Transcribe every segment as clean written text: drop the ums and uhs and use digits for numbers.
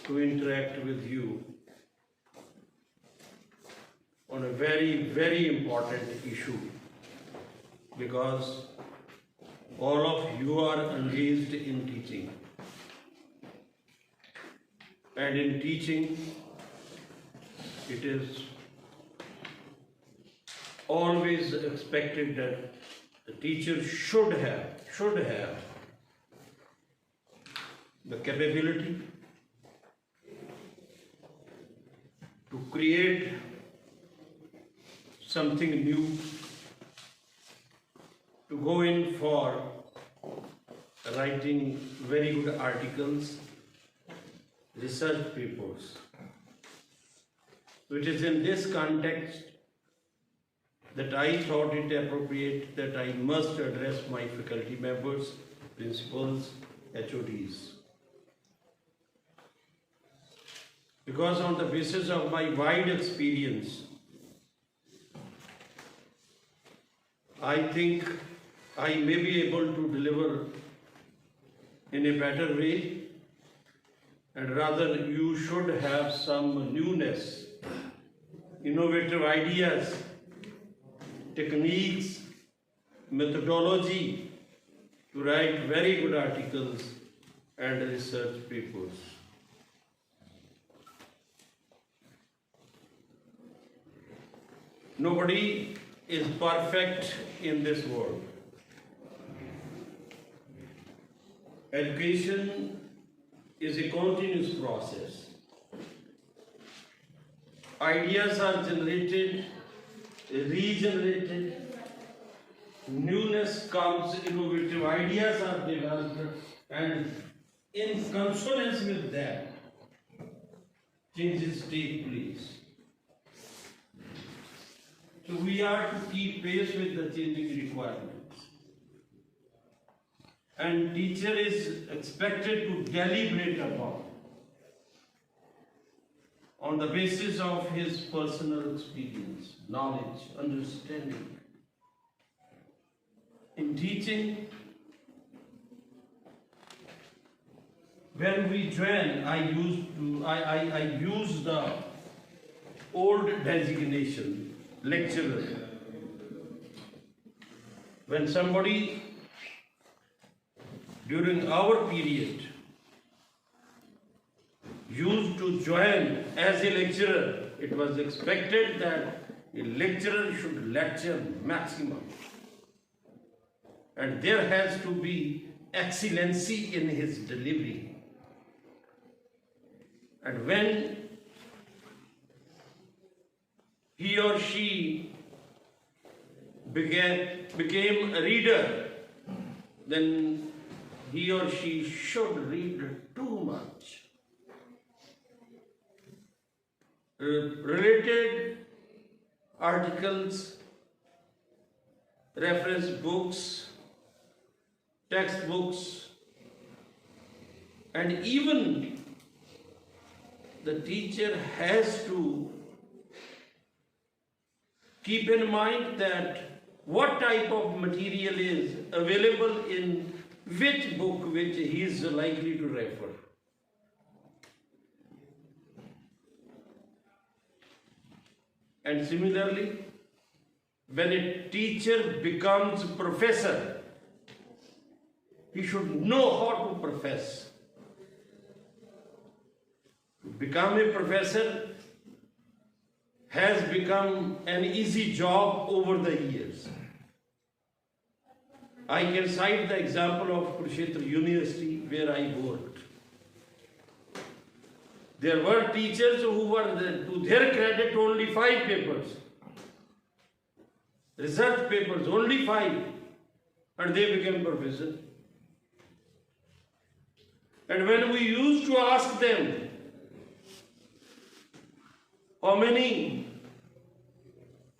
to interact with you on a very, very important issue, because all of you are engaged in teaching. And in teaching, it is always expected that the teacher should have the capability to create something new, to go in for writing very good articles, research papers. It is in this context that I thought it appropriate that I must address my faculty members, principals, HODs. Because on the basis of my wide experience, I think I may be able to deliver in a better way, and rather you should have some newness, innovative ideas, techniques, methodology to write very good articles and research papers. Nobody is perfect in this world. Education is a continuous process. Ideas are generated, regenerated, newness comes, innovative ideas are developed, and in consonance with that, changes take place. So we are to keep pace with the changing requirements. And teacher is expected to deliberate upon on the basis of his personal experience, knowledge, understanding. In teaching, when we join, I use the old designation, lecturer. When somebody during our period used to join as a lecturer, it was expected that a lecturer should lecture maximum. And there has to be excellency in his delivery. And when he or she became a reader, then he or she should read too much. Related articles, reference books, textbooks, and even the teacher has to keep in mind that what type of material is available in which book which he is likely to refer. And similarly, when a teacher becomes a professor, he should know how to profess. To become a professor has become an easy job over the years. I can cite the example of Kurukshetra University where I worked. There were teachers who were, to their credit, only 5 papers. Research papers, only 5. And they became professors. And when we used to ask them, how many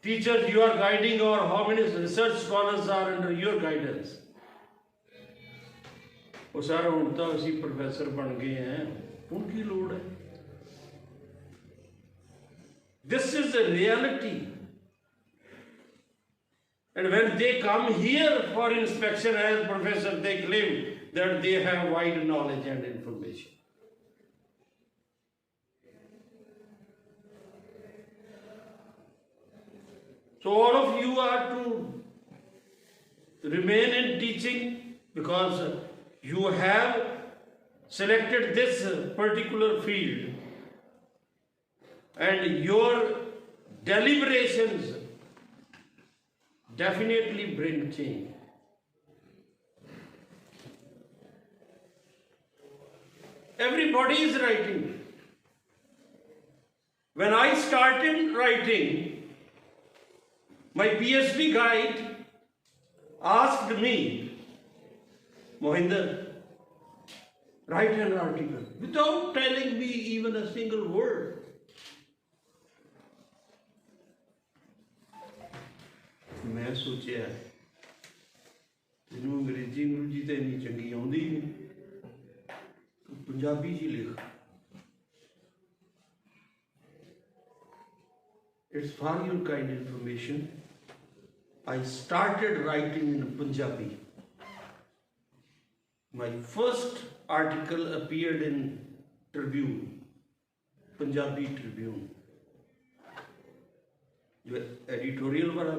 teachers you are guiding or how many research scholars are under your guidance, वो सारा उनता उसी professor बन गए हैं, उनकी लोड़ है. This is a reality. And when they come here for inspection as professor, they claim that they have wide knowledge and information. So all of you are to remain in teaching because you have selected this particular field, and your deliberations definitely bring change. Everybody is writing. When I started writing, my PhD guide asked me, Mohinder, write an article, without telling me even a single word. मैं सोचा तेनू अंग्रेजी तो इन्नी चंगी आउंदी नहीं, तू पंजाबी च लिख. It's for your kind information, I started writing in Punjabi. My first article appeared in Tribune, Punjabi Tribune. जो एडिटोरियल वाला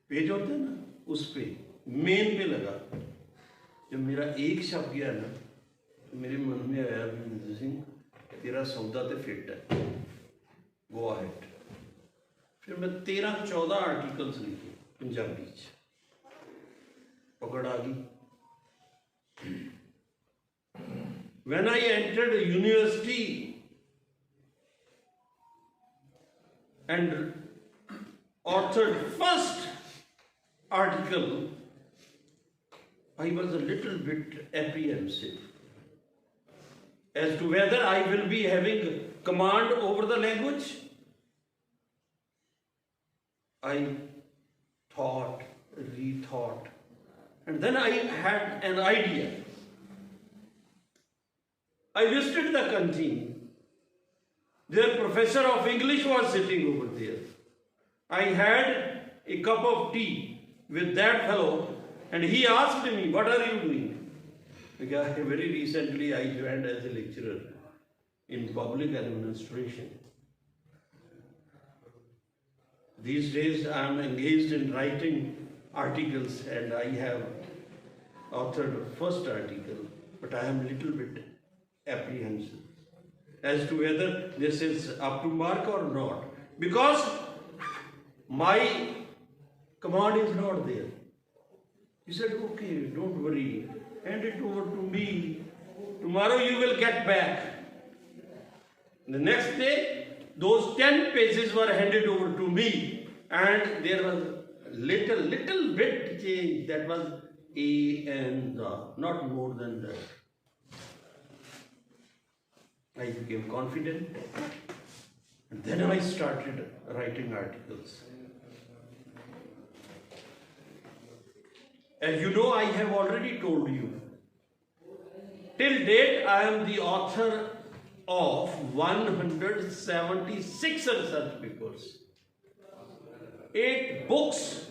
पेज होता है ना, उस पे मेन पे लगा. जब मेरा एक छप गया ना, तो मेरे मन में आया मोहिंदर सिंह, तेरा सौदा तो फिट है, गो अहेड. फिर मैं 13-14 आर्टिकल्स लिखे पंजाबी च, पकड़ आ गई. When I entered university and authored first article, I was a little bit apprehensive as to whether I will be having command over the language. I thought, rethought, and then I had an idea. I visited the canteen. Their professor of English was sitting over there. I had a cup of tea with that fellow, and he asked me, what are you doing? Because very recently I joined as a lecturer in public administration. These days I am engaged in writing articles, and I have authored a first article, but I am a little bit apprehensive as to whether this is up to mark or not, because my command is not there. He said, okay, don't worry, hand it over to me. Tomorrow you will get back. The next day, those 10 pages were handed over to me, and there was little bit change. That was A and the, not more than that. I became confident, and then I started writing articles. As you know, I have already told you, till date I am the author of 176 research papers, 8 books,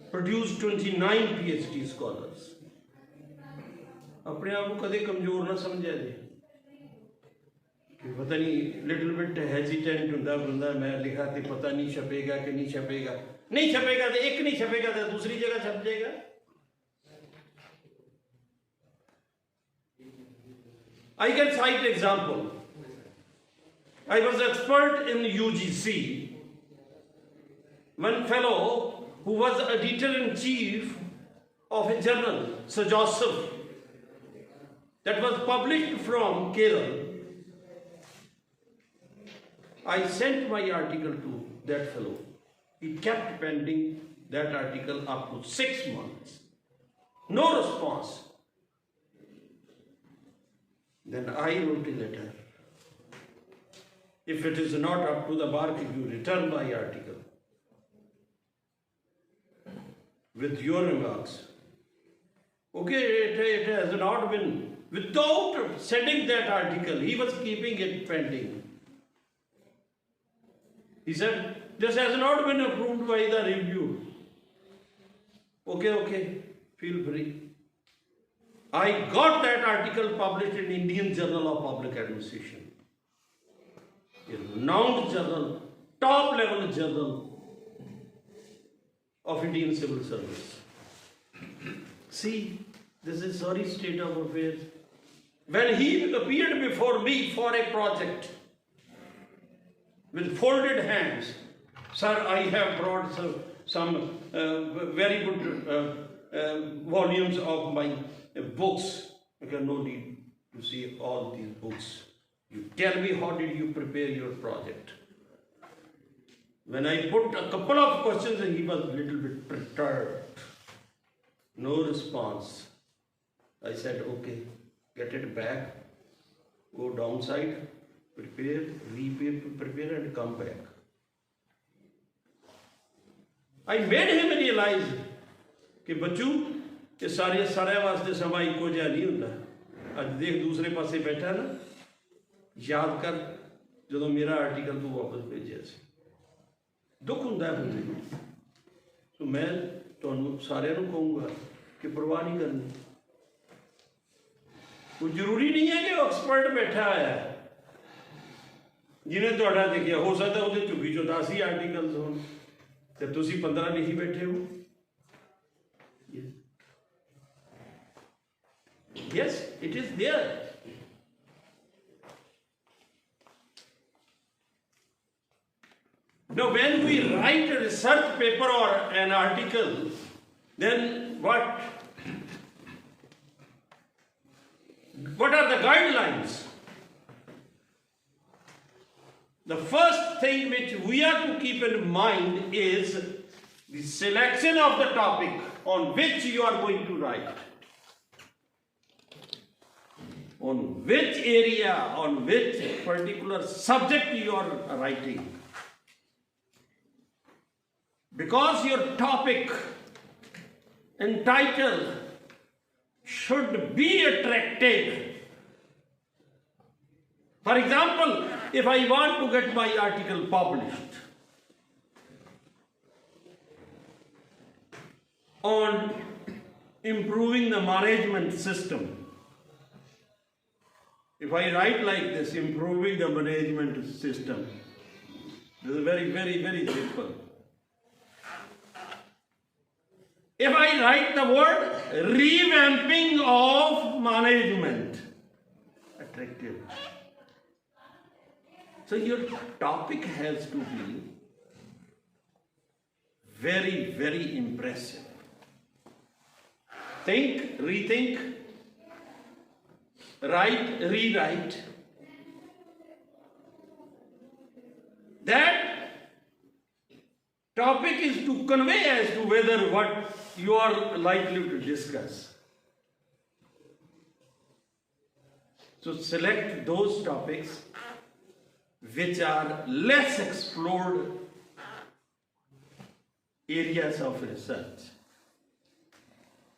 produced 29 PhD scholars. अपने आप को कदे कमजोर ना समझा जी, पता नहीं little bit hesitant होता बंदा, मैं लिखा तो पता नहीं छपेगा कि नहीं छपेगा. नहीं छपेगा तो एक नहीं छपेगा तो दूसरी जगह छप जाएगा. I can cite example. I was expert in UGC. One fellow who was editor-in-chief of a journal, Sir Joseph, that was published from Kerala. I sent my article to that fellow. He kept pending that article up to 6 months. No response. Then I wrote a letter. If it is not up to the mark, you return my article with your remarks. Okay, it has not been, without sending that article, he was keeping it pending. He said, this has not been approved by the review. Okay, feel free. I got that article published in Indian Journal of Public Administration, a renowned journal top level journal of Indian civil service. See, this is sorry state of affairs. When he appeared before me for a project with folded hands, sir, I have brought some very good volumes of my books. Okay, no need to see all these books. You tell me, how did you prepare your project? When I put a couple of questions, he was a little bit perturbed. No response. I said, okay, get it back, go downside, prepare, prepare and come back. I made him realize कि बच्चू ये सारे वास्ते समा eco जिहा नहीं हुंदा. अज देख दूसरे पासे बैठा ना, याद कर जदों मेरा आर्टिकल तू वापस भेजिया सी. दुख हुंदा है बंदे नूं. तो मैं तुहानूं सारिआं नूं कहूँगा कि परवाह नहीं करनी. कोई जरूरी नहीं है कि एक्सपर्ट बैठा है जिन्हें तुहाडा देखिया. हो सकदा उहदे झुग्गी चों 10 ही आर्टिकल्स होण ते तुसीं 15 लिखी बैठे हो. Yes, it is there. Now, when we write a research paper or an article, then what are the guidelines? The first thing which we have to keep in mind is the selection of the topic on which you are going to write. On which area, on which particular subject you are writing. Because your topic and title should be attractive. For example, if I want to get my article published on improving the management system, if I write like this, improving the management system, this is very, very, very simple. If I write the word revamping of management, attractive. So your topic has to be very, very impressive. Think, rethink, write, rewrite. That topic is to convey as to whether what you are likely to discuss. So select those topics which are less explored areas of research.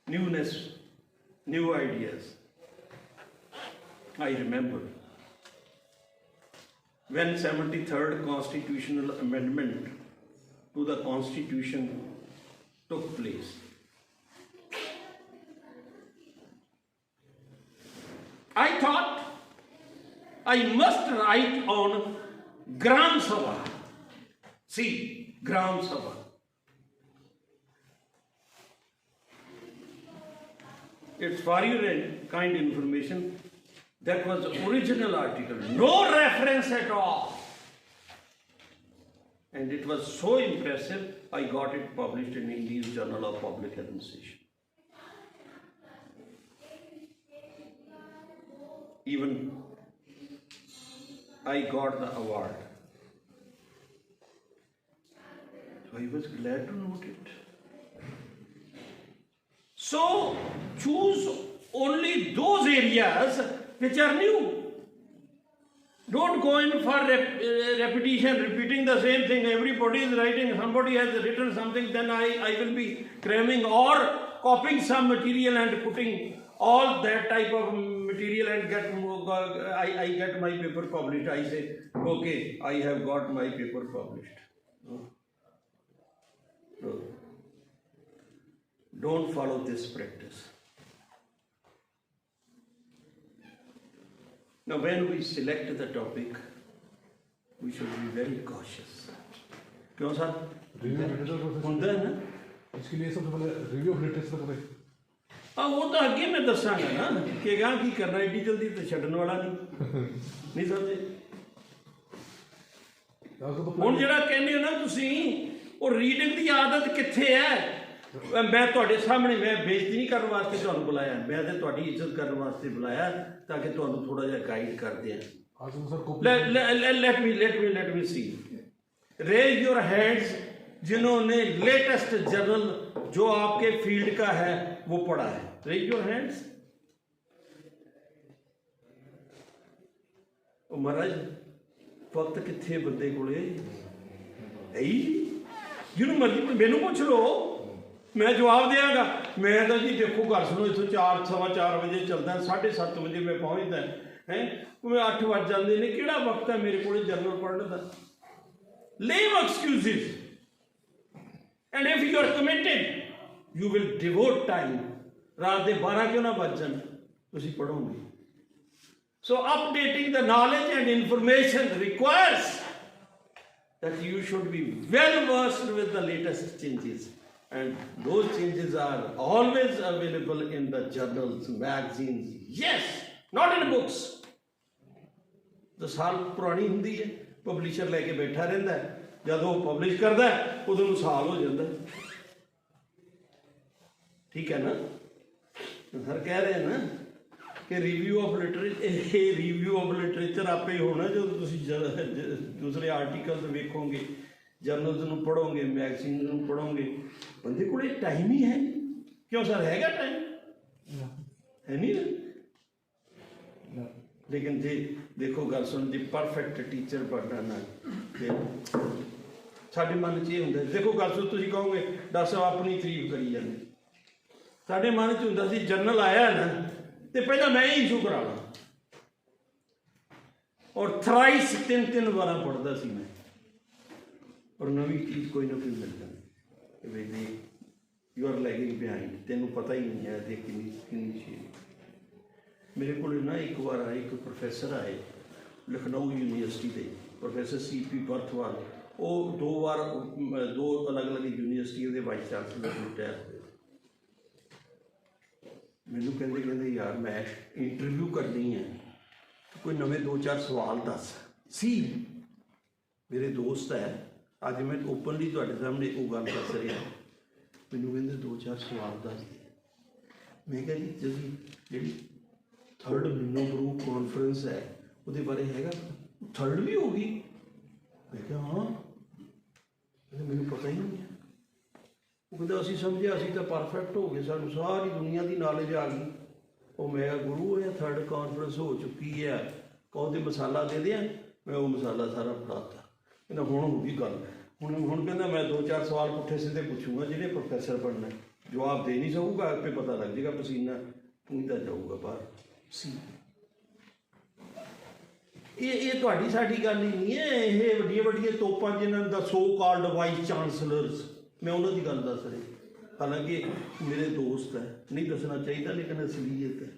Newness, new ideas. I remember when 73rd constitutional amendment to the constitution took place. I thought I must write on Gram Sabha. See, Gram Sabha. It's for your kind information. That was the original article, no reference at all. And it was so impressive, I got it published in India's Journal of Public Administration. Even I got the award. So I was glad to note it. So choose only those areas which are new. Don't go in for repetition, repeating the same thing. Everybody is writing, somebody has written something, then I will be cramming or copying some material and putting all that type of material and I get my paper published. I say, okay, I have got my paper published. No. Don't follow this practice. Now, when we select the topic, we should be very cautious. क्यों sir? Review of literature होता है ना, इसके लिए सबसे पहले review of literature करें। हाँ वो तो अगे मैं दसांगा ना कि गां की करना, एडी जल्दी तो छड्डण वाला नहीं समझे। ਹੁਣ ਜਿਹੜਾ ਕਹਿੰਦੇ ਹੋ ਨਾ ਤੁਸੀਂ, ਉਹ ਰੀਡਿੰਗ ਦੀ ਆਦਤ ਕਿੱਥੇ ਹੈ? ਮੈਂ ਤੁਹਾਡੇ ਸਾਹਮਣੇ, ਮੈਂ ਬੇਇੱਜ਼ਤੀ ਨਹੀਂ ਕਰਨ ਵਾਸਤੇ ਤੁਹਾਨੂੰ ਬੁਲਾਇਆ, ਮੈਂ ਤਾਂ ਤੁਹਾਡੀ ਇੱਜ਼ਤ ਕਰਨ ਵਾਸਤੇ ਬੁਲਾਇਆ ਤਾਂ ਕਿ ਤੁਹਾਨੂੰ ਥੋੜਾ ਜਿਹਾ ਗਾਈਡ ਕਰਦੇ ਆ। let me see, raise your hands जिन्होंने लेटेस्ट जर्नल जो आपके फील्ड का है वो पढ़ा है, raise your hands। ਉਹ ਮਹਾਰਾਜ वक्त कितने बंदे कोले जिन्होंने मर्जी मैनू पूछ लो, मैं जवाब देंगा। मैं तो जी देखो घर सुनो, इतों 4 सवा 4 बजे चलता, 7:30 बजे मैं पहुँचता है, मैं 8 बज जाते हैं, कि वक्त है मेरे को जर्नल पढ़ने का? Lame excuses, and if you are committed you will devote time. रात के 12 क्यों ना बज जान, तुसीं पढ़ोगे। So updating the knowledge and information requires that you should be well versed with the latest changes, and those changes are always available in the journals, magazines, yes, not in books। तो साल पुरानी हुंदी है, publisher लेके बैठा रहता है, जब वो पब्लिश करता है उदों नूं साल हो जाता है, ठीक है ना। सर कह रहे हैं ना कि रिव्यू ऑफ लिटरेचर आपे ही होना जो दूसरे आर्टिकल्स वेखोगे, जर्नल्स नूं पढ़ोगे, मैगजीन नूं पढ़ोगे। बंदे को टाइम ही है, क्यों सर हैगा टाइम? है नहीं ना। लेकिन जी देखो गल सुन, जी परफेक्ट टीचर बनना ना, साडे मन च ये हुंदा। देखो गल सुन, तुसीं कहोगे डॉक्टर साहब अपनी तारीफ करी जांदे, साडे मन च हुंदा सी जर्नल आया ना तो पहला मैं ही इशू करा ला, और थराइस 3 बार पढ़ता सी मैं, और नवी चीज़ कोई ना कोई मिल जाती। यू आर लैगिंग बिहाइंड, तेनों पता ही नहीं है कि कितनी चीज़। मेरे को ना एक बार आए, एक प्रोफैसर आए लखनऊ यूनिवर्सिटी के, प्रोफैसर CP बर्थवाल, वो 2 बार 2 अलग अलग यूनिवर्सिटी के वाइस चांसलर रिटायर हुए। मैनू कहते यार मैं इंटरव्यू करनी है, कोई नवे 2-4 सवाल दस सी। मेरे दोस्त है, अज मैं ओपनली तुहाडे सामने वो गल दस रहा, मैनू कहते 2-4 सवाल दस दे। मैं कहा जी तुसीं जी 3rd विनो ग्रुप कॉन्फ्रेंस है वो बारे हैगा, 3rd भी होगी? मैं कहा हाँ, मैनू पता ही नहीं है। वो कहते असीं समझे असीं तो परफेक्ट हो गए, सानू सारी दुनिया की नॉलेज आ गई। वो मैं गुरु है 3rd कॉन्फ्रेंस हो चुकी है, कहते मसाला दे दिया, मैं वो मसाला सारा पढ़ाता। कहना हुण होगी गल, हुण कहना मैं 2-4 सवाल पुट्ठे सीधे पूछूंगा, जिन्हें प्रोफैसर बनना जवाब दे नहीं सकूगा, आपे पता लग जाएगा, पसीना पूंजता जाऊगा बाहर सी। ये तुहाडी साडी गल ही नहीं है, ये वड्डियां वड्डियां तोपां जिन्हां दा सो कॉल्ड वाइस चांसलर्स, मैं उन्होंने गल दस रही। हालांकि मेरे दोस्त है, नहीं दसना चाहिए, लेकिन असलीयत है।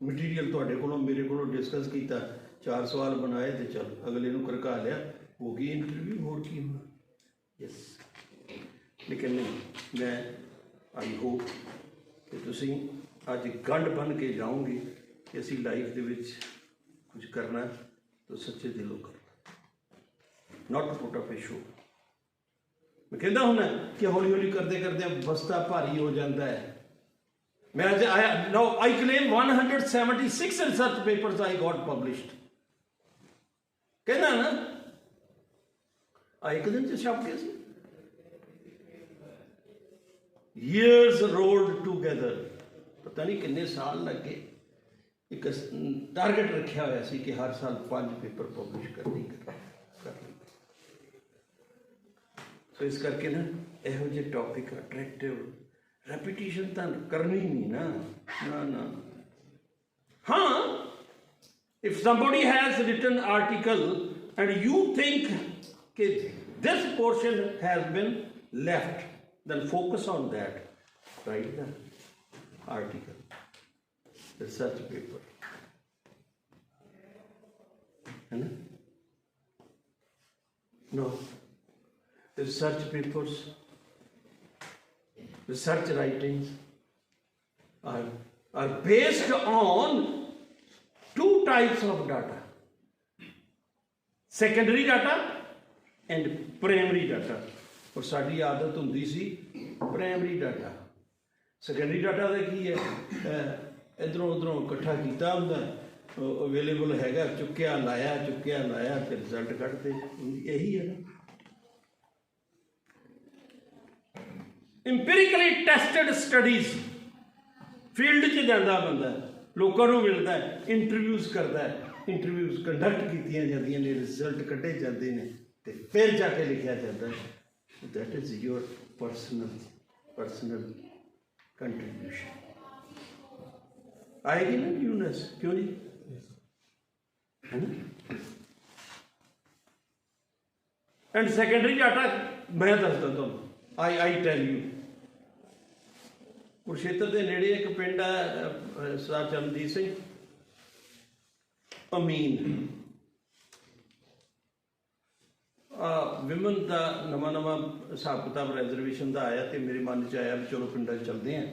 मटीरियल तुहाडे कोलों मेरे को डिस्कस किया, 4 सवाल बनाए तो चल अगले नूं करका लिया, हो गई इंटरव्यू, होर की होना। यस, लेकिन नहीं, मैं आई होप कि तुसीं अज गंढ बन के जाओगे कि असीं लाइफ दे विच कुछ करना तो सच्चे दिलों करो, not put up A show. मैं कहता हूं ना कि हौली हौली करते करते बस्ता भारी हो जाता है। मैं I claim 176 research papers I got published. कहना ना एक दिन से छप गए। Years rolled together, पता नहीं कितने साल लगे। एक टारगेट रखा हुआ सी कि हर साल 5 पेपर पब्लिश करने सो इस करके ना यहो जे टॉपिक अट्रैक्टिव रेपिटेशन तो करनी नहीं ना ना ना। हाँ, if somebody has written article and you think that this portion has been left, then focus on that. Write the article, research paper, है ना? No. Research papers, research writings are based on two types of data: secondary data and primary data. और साड़ी आदत होंदी सी primary data. Secondary data का की है, इधरों उधरों इकट्ठा किया होंगे, अवेलेबल हैगा, चुक्या लाया फिर रिजल्ट कटते, यही है ना। इंपीरिकली टेस्टेड स्टडीज, फील्ड च जाता बंदा, लोगों को मिलता है, इंटरव्यूज करता है, इंटरव्यूज कंडक्ट की जाती ने, रिजल्ट कटे जाते हैं, तो फिर जाके लिखा जाता है। That is your personal contribution. आएगी ना न्यूनेस, क्यों नहीं, है ना। एंड सेकेंडरी डाटा मैं दसदा तुहानूं, आई टेल यू, कुरुक्षेत्र के नेड़े एक पिंड है सरदार चरणजीत सिंह अमीन, विमन का नवा हिसाब किताब रिजर्वेशन का आया, तो मेरे मन च आया भी चलो पिंडा चलते हैं,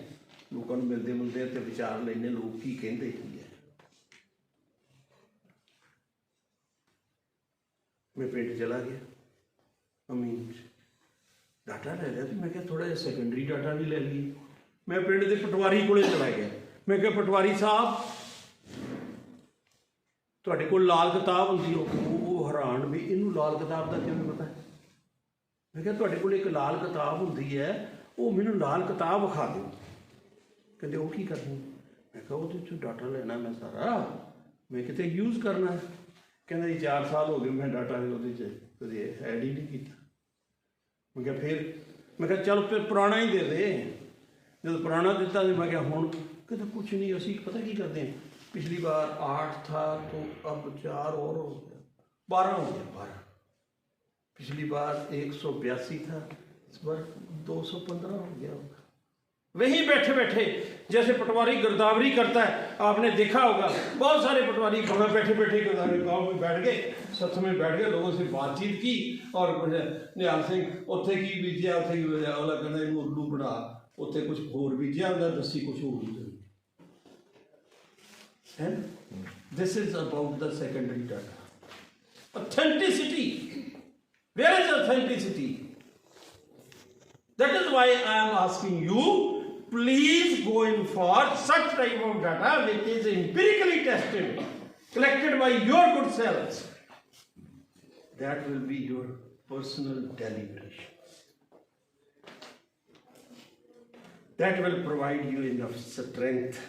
लोगों को मिलते मिलते हैं, तो विचार लेने लोग की कहते की है। मैं पिंड चला गया अमीन, डाटा ले लिया, तो मैं क्या थोड़ा जिहा सैकेंडरी डाटा भी ले लीए। मैं पिंड के पटवारी को चला गया, मैं क्या पटवारी साहब तुहाडे कोल लाल किताब होंदी, वो हैरान भी इनू लाल किताब का किवें पता है। मैं क्या तुहाडे कोल एक लाल किताब होंदी है, वो मैनू लाल किताब विखा दो। कहते वो की करनी, मैं कहा वो चो डाटा लेना मैं सारा, मैं कितने यूज़ करना है। कहते जी 4 साल हो गए मैं डाटा वो कभी ऐड ही नहीं किया। मैं क्या फिर, मैं क्या चल फिर पुराना ही दे दे। जब पुराना दिता तो मैं क्या हुण, कहते कुछ नहीं, असी पता की करते हैं, पिछली बार 8 था तो अब 4 और हो गया, 12 हो गया, 12। पिछली बार 182 था, इस बार 215 हो गया होगा। वहीं बैठे बैठे जैसे पटवारी गिरदावरी करता है, आपने देखा होगा बहुत सारे पटवारी वहाँ बैठे बैठे गिरदावरी गाँव में बैठ गए, सत्थ में बैठ गए, लोगों से बातचीत की, और निहाल सिंह उत्थे की बीजिया, उत्थे की बीजिया, अगला कहना इनू उल्लू बना, उत्थे कुछ होर बीजिया होंदा, दसी कुछ होर बीजिया। This is about the secondary data. Authenticity. Where is authenticity? That is why I am asking you, please go in for such type of data which is empirically tested, collected by your good selves. That will be your personal deliberation. That will provide you enough strength.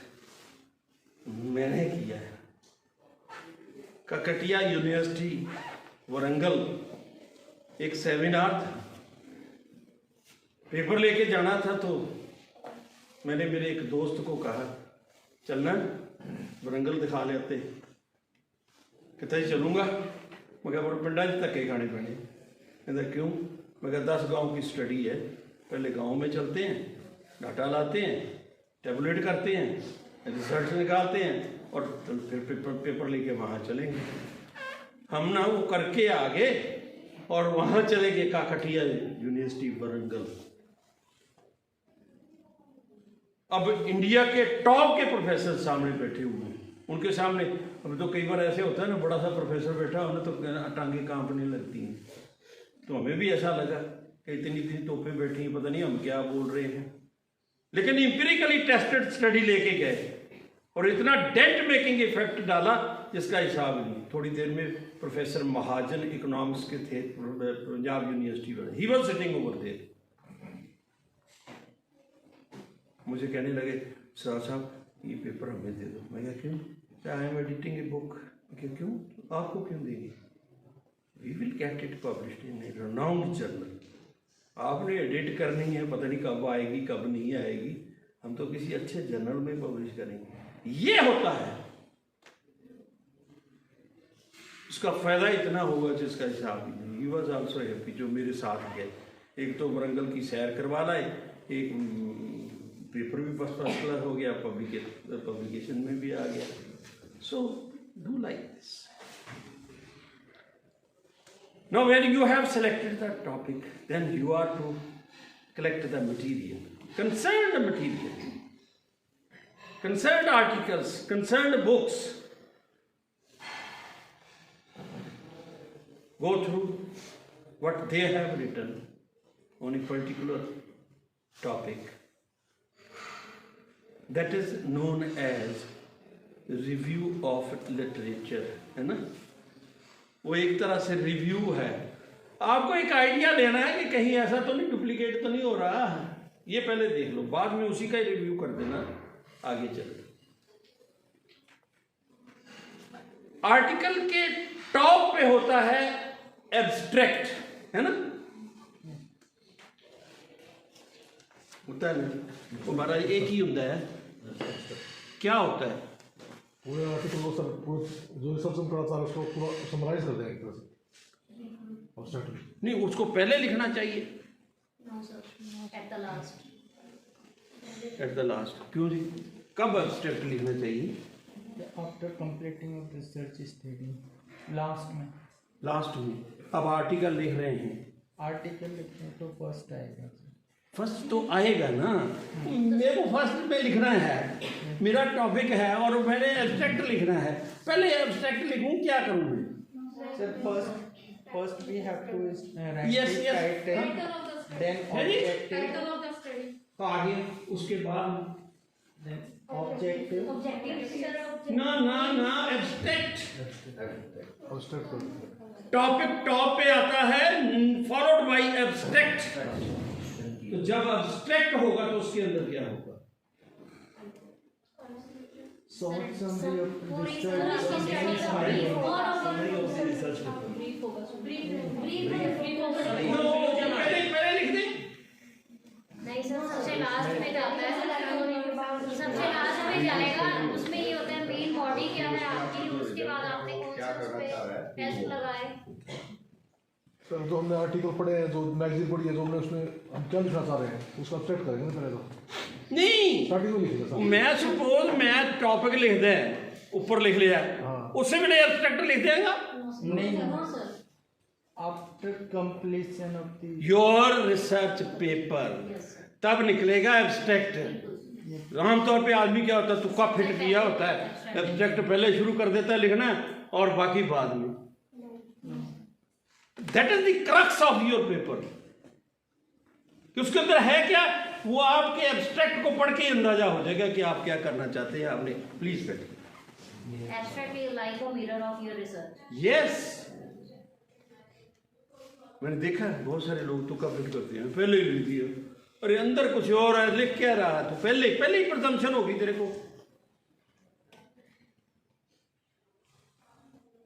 मैंने किया है। ककटिया university Warangal एक seminar था, paper लेके जाना था, तो मैंने मेरे एक दोस्त को कहा चलना वरंगल दिखा ले आते, कहता ही चलूँगा। मैं क्या पर पिंडा धक्के खाने पैने। कहता क्यों? मैं क्या 10 गाँव की स्टडी है, पहले गाँव में चलते हैं, डाटा लाते हैं, टेबुलेट करते हैं, रिजल्ट निकालते हैं, और फिर पेपर लेके वहाँ चलेंगे। हम ना वो करके आगे और वहाँ चले गए काकटिया यूनिवर्सिटी वरंगल। अब इंडिया के टॉप के प्रोफेसर सामने बैठे हुए हैं, उनके सामने। अब तो कई बार ऐसे होता है ना, बड़ा सा प्रोफेसर बैठा, उन्हें तो टांगे कांपने लगती हैं। तो हमें भी ऐसा लगा कि इतनी इतनी तोपें बैठी हैं, पता नहीं हम क्या बोल रहे हैं। लेकिन इंपीरिकली टेस्टेड स्टडी लेके गए और इतना डेंट मेकिंग इफेक्ट डाला जिसका हिसाब नहीं। थोड़ी देर में प्रोफेसर महाजन इकोनॉमिक्स के थे पंजाब यूनिवर्सिटी वाले, he was sitting over there, मुझे कहने लगे सर साहब ये पेपर हमें दे दो। मैं क्या क्यों? I am editing a book. क्यों आपको क्यों देंगे? We will get it published in a renowned journal. आपने एडिट करनी है, पता नहीं कब आएगी कब नहीं आएगी, हम तो किसी अच्छे जर्नल में पब्लिश करेंगे। ये होता है, उसका फायदा इतना होगा जिसका हिसाब ही नहीं। ही वॉज ऑल्सो हैप्पी, जो मेरे साथ गए। एक तो वरंगल की सैर करवा लाए, एक पेपर भी फर्स्ट क्लास हो गया, पब्लिकेशन में भी आ गया। So do like this. Now when you have selected the topic, then you are to collect the material, concerned material, concerned articles, concerned books. Go through what they have written on a particular topic. That is known as review of literature, है ना? वो एक तरह से review है। आपको एक idea देना है कि कहीं ऐसा तो नहीं, डुप्लीकेट तो नहीं हो रहा, ये पहले देख लो, बाद में उसी का ही रिव्यू कर देना, आगे चलो। आर्टिकल के टॉप पे होता है एब्स्ट्रैक्ट, है ना? होता है ना, हमारा एक ही होता है। क्या होता है? पूरे आर्टिकल को सर पूरे जो रिसर्च हम करा था उसको पूरा समराइज कर देंगे एक तरह से एब्स्ट्रैक्ट। नहीं, उसको पहले लिखना चाहिए। At the last. क्यों जी? कब एब्स्ट्रैक्ट लिखना चाहिए? After completing of research study, last में। लास्ट में। अब आर्टिकल लिख रहे हैं, आर्टिकल लिखने तो फर्स्ट आएगा। फर्स्ट तो आएगा ना, मेरे को फर्स्ट में लिखना है, मेरा टॉपिक है और मैंने एब्स्ट्रैक्ट लिखना है, पहले एब्स्ट्रैक्ट लिखूं, क्या करूं मैं? Sir first we have to write Yes, yes. Title, then objective, तो आगे उसके बाद ऑब्जेक्टिव, ना एब्स्ट्रैक्ट। एब्स्ट्रैक्ट टॉपिक टॉप पे आता है, फॉलोड बाय एब्स्ट्रैक्ट। तो जब एब्स्ट्रैक्ट होगा तो उसके अंदर क्या होगा? शॉर्ट समरी ऑफ रिसर्च, पहले लिख दे। नहीं सर, सबसे लास्ट में जाता है, सबसे लास्ट में जाएगा, उसमें ये होता है मेन बॉडी क्या है आपकी, उसके बाद आपने कौन सा उस पे टेस्ट लगाए। सर जो हमने आर्टिकल पढ़े हैं, जो मैगजीन पढ़ी है, जो हमने उसमें हम क्या लिखना चाह रहे हैं उसको एब्स्ट्रैक्ट करेंगे ना पहले तो। नहीं, स्टार्टिंग में लिखेगा सर। मैं सपोज मैं टॉपिक लिख दे, ऊपर लिख लिया, उससे भी एब्स्ट्रैक्ट लिख देगा। नहीं sir, after completion of the your research paper, तब निकलेगा एब्स्ट्रैक्ट। आमतौर पे आदमी क्या होता है, तुक्का फिट किया होता है, एब्स्ट्रैक्ट पहले शुरू कर देता है लिखना और बाकी बाद में। That is the crux of your paper, कि उसके अंदर है क्या, वो आपके एब्स्ट्रैक्ट को पढ़ के अंदाजा हो जाएगा कि आप क्या करना चाहते हैं। आपने प्लीज बैठिए। Abstract is like a mirror of your research. Yes, मैंने देखा है बहुत सारे लोग तुक्का फिट करते हैं, पहले ही लिख दिया, अरे अंदर कुछ और है, लिख क्या रहा है, तो पहले ही प्रजम्पशन होगी तेरे को।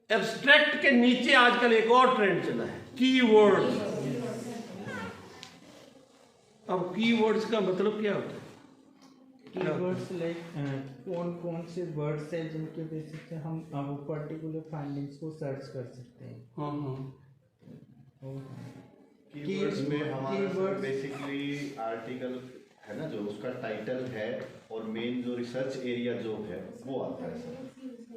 एब्स्ट्रैक्ट के नीचे आजकल एक और ट्रेंड चला है, कीवर्ड्स। अब कीवर्ड्स का मतलब क्या होता है? कीवर्ड्स लाइक कौन से वर्ड्स हैं जिनके बेसिस से हम वो पर्टिकुलर फाइंडिंग्स को सर्च कर सकते हैं। कीवर्ड्स में हमारा बेसिकली आर्टिकल है ना, जो उसका टाइटल है और मेन जो रिसर्च एरिया जो है वो आता है sir.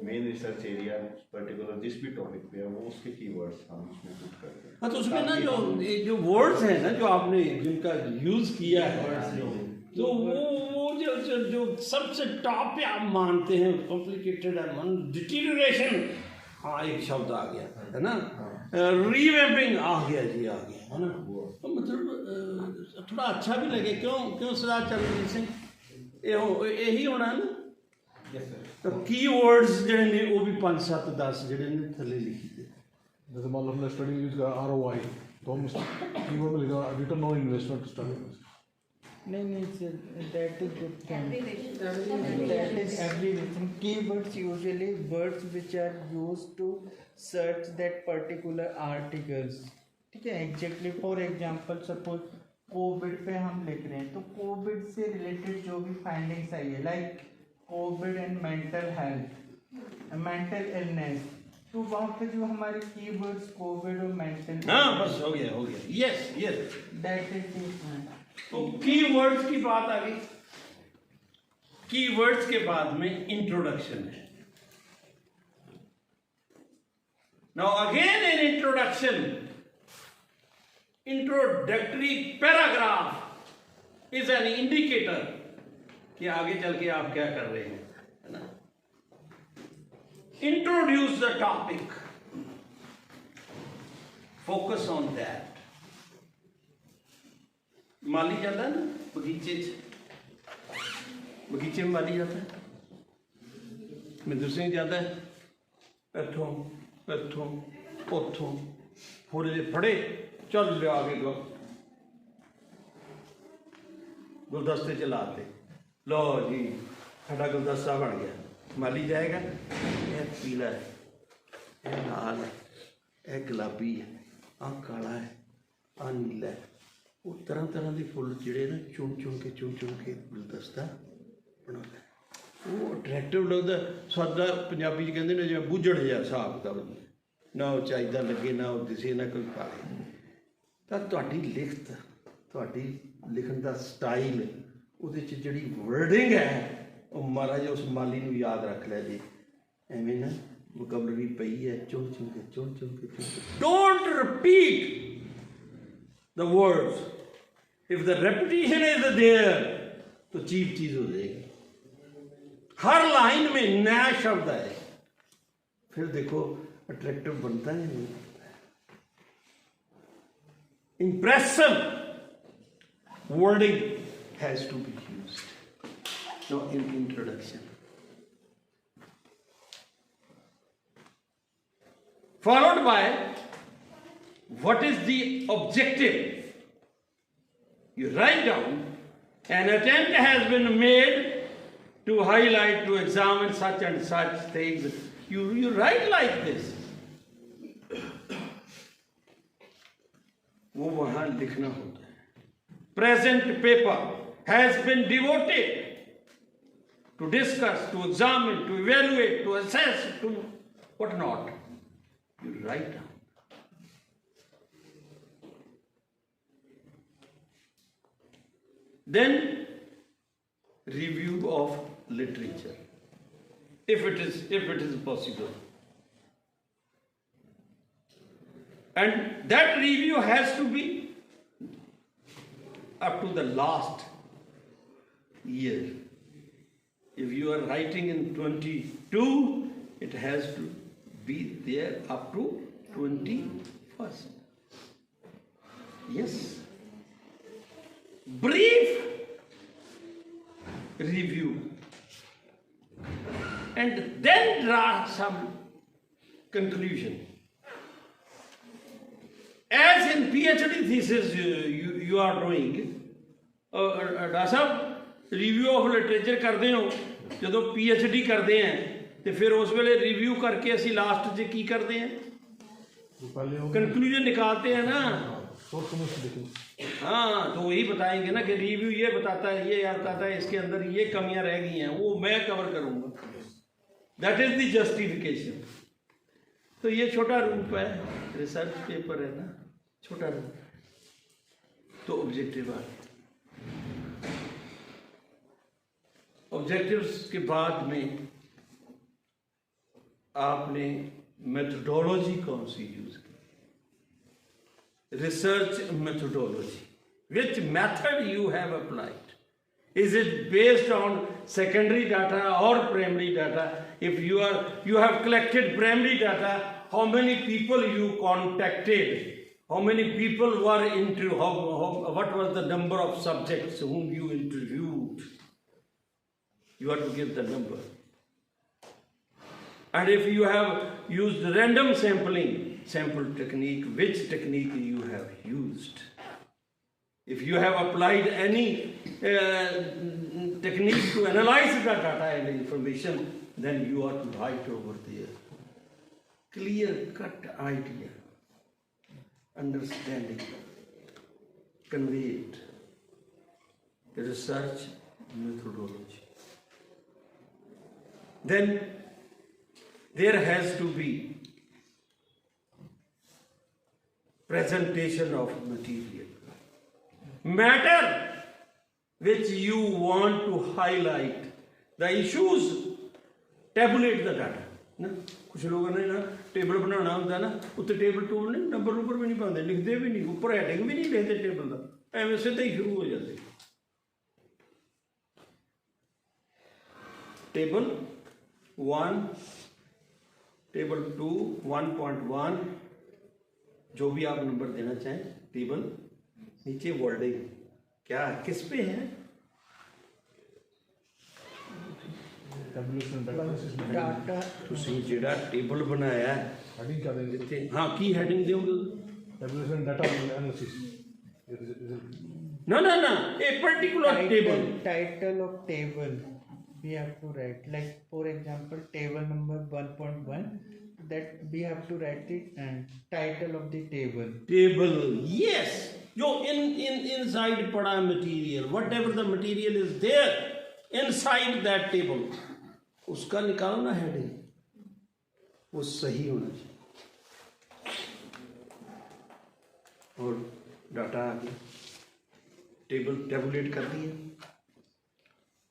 Main research area particular जिस भी टॉपिक पे है वो उसके कीवर्ड्स हम उसमें पुट करते हैं। हाँ, तो उसमें ना जो वर्ड्स हैं ना, जो आपने जिनका यूज किया है, तो वो जो सबसे टॉप पे आप मानते हैं, कॉम्प्लिकेटेड है, डिटीरियरेशन, हाँ एक शब्द आ गया है ना, रीवैम्पिंग आ गया जी, आ गया है ना, तो मतलब थोड़ा अच्छा भी लगे। क्यों सरदार चरणजीत सिंह, यही होना है ना। तो कीवर्ड्स ਜਿਹੜੇ ਨੇ ਉਹ भी 5 7 10 ਜਿਹੜੇ ਨੇ ਥੱਲੇ ਲਿਖੀ ਦੇ। जैसे मान लो हमने स्टडी यूज करा ROI, तो हम कीवर्ड में लिखा रिटर्न ऑन इन्वेस्टमेंट स्टडी। नहीं sir, that is good thing, that is everything. Keywords usually words which are used to search that particular articles, ठीक है। Exactly for example suppose covid पे हम लिख रहे हैं, तो कोविड से रिलेटेड जो भी फाइंडिंग्स आई है, like Covid and mental health, mental illness, तो वहाँ पे जो हमारे कीवर्ड्स कोविड और मेंटल, हाँ बस हो गया, यस दैट इज डिफरेंट। तो कीवर्ड्स की बात आ गई। कीवर्ड्स के बाद में इंट्रोडक्शन है। Now again in introduction introductory paragraph is an indicator कि आगे चल के आप क्या कर रहे हैं, है ना? Introduce the topic, focus on that. माली जाता है ना बगीचे में माली जाता है, मिंदर सिंह जाता है, इथों उथों फुल फड़े चल लिया आगे गुलदस्ते चलाते, लो जी साडा गुलदस्ता बन गया। माली जाएगा, यह पीला है, यह लाल है, यह गुलाबी है, आ काला है, आ नीला है। वो तरह तरह के फुल जिहड़े ना चुन चुन के गुलदस्ता बनाता है। वो अट्रैक्टिव लगता। सादा पंजाबी च कहते ने जिवें बुझड़ जिहा हिसाब किताब, ना वो चाहिदा लगे, ना वो दिसे, ना कोई पाले। तो तुहाडी लिखत, तुहाडी लिखण दा स्टाइल, ਉਹਦੇ 'ਚ ਜਿਹੜੀ वर्डिंग है ਉਹ महाराज उस माली ਨੂੰ याद रख लिया जी। ਐਵੇਂ ਨਾ ਵੋਕੈਬਲਰੀ ਪਈ है, चुन चुन के don't repeat the words. If the repetition is there तो चीप चीज हो जाएगी। हर लाइन में नया शब्द है, फिर देखो अट्रैक्टिव बनता है नहीं। Impressive wording has to be used. Now in introduction, followed by what is the objective. You write down, an attempt has been made to highlight, to examine such and such things. You write like this. वो वहां लिखना होता है। Present paper has been devoted to discuss, to examine, to evaluate, to assess, to what not. You write down. Then review of literature, if it is possible. And that review has to be up to the last year. If you are writing in 22, it has to be there up to 21st. Yes. Brief review. And then draw some conclusion. As in PhD thesis you are doing, doctor साहब review of literature करते हो जो PhD करते हैं तो फिर उस वेले रिव्यू करके असी लास्ट च की करते हैं, कंक्लूजन निकालते हैं ना। हाँ, तो वही बताएंगे ना कि रिव्यू ये बताता है, ये बताता है, इसके अंदर ये कमियां रह गई हैं, वो मैं कवर करूँगा। That is the justification. तो ये छोटा रूप है, रिसर्च पेपर है ना, छोटा रूप। तो ऑब्जेक्टिव आ गया। ऑब्जेक्टिव्स के बाद में आपने मेथडोलॉजी कौन सी यूज की, research methodology, which method you have applied, is it based on secondary data और primary data? If you have collected primary data, how many people you contacted, how many people were what was the number of subjects whom you interviewed? You have to give the number. And if you have used random sample technique, which technique you have used? If you have applied any technique to analyze the data and information, then you are to write over there. Clear-cut idea, understanding, conveyed, research methodology. Then there has to be presentation of material. Matter which you want to highlight, the issues, tabulate the data. ना कुछ लोगों ने ना table बनाना होंगे ना उत्ते table टूबल नहीं number number भी नहीं पाते लिखते भी नहीं ऊपर हैडिंग भी नहीं लिखते टेबल का एवं सीधे ही शुरू हो जाते टेबल 1 टेबल 2 1.1 जो भी आप नंबर देना चाहें टेबल नीचे वर्डिंग क्या किस पे है डाटा ਤੁਸੀਂ ਜਿਹੜਾ ਟੇਬਲ ਬਣਾਇਆ ਹੈ हेडिंग क्या देंगे ਇੱਥੇ ਹਾਂ ਕੀ ਹੈਡਿੰਗ ਦਿਓਗੇ टेबुलेशन डाटा एनालिसिस ਨਾ ਨਾ ਨਾ ਇਹ particular table title of table we have to write, like for example table number 1.1, that we have to write the title of the table. table yes जो inside पड़ा material whatever the material is there inside that table उसका निकालो ना heading वो सही होना चाहिए और डाटा आ गया टेबल टेबुलेट कर दिया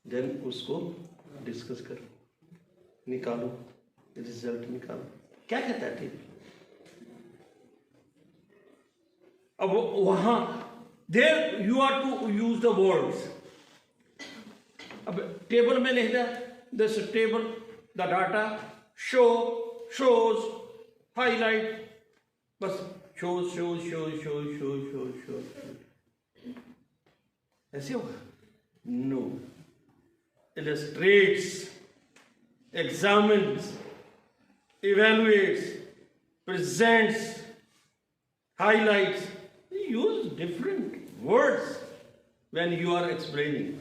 देन उसको डिस्कस करो निकालो रिजल्ट निकालो क्या कहता है टेबल अब वहां there you are to use the words अब टेबल में लिख दिया this table the data shows highlight बस shows ऐसे होगा no illustrates examines evaluates presents highlights use different words when you are explaining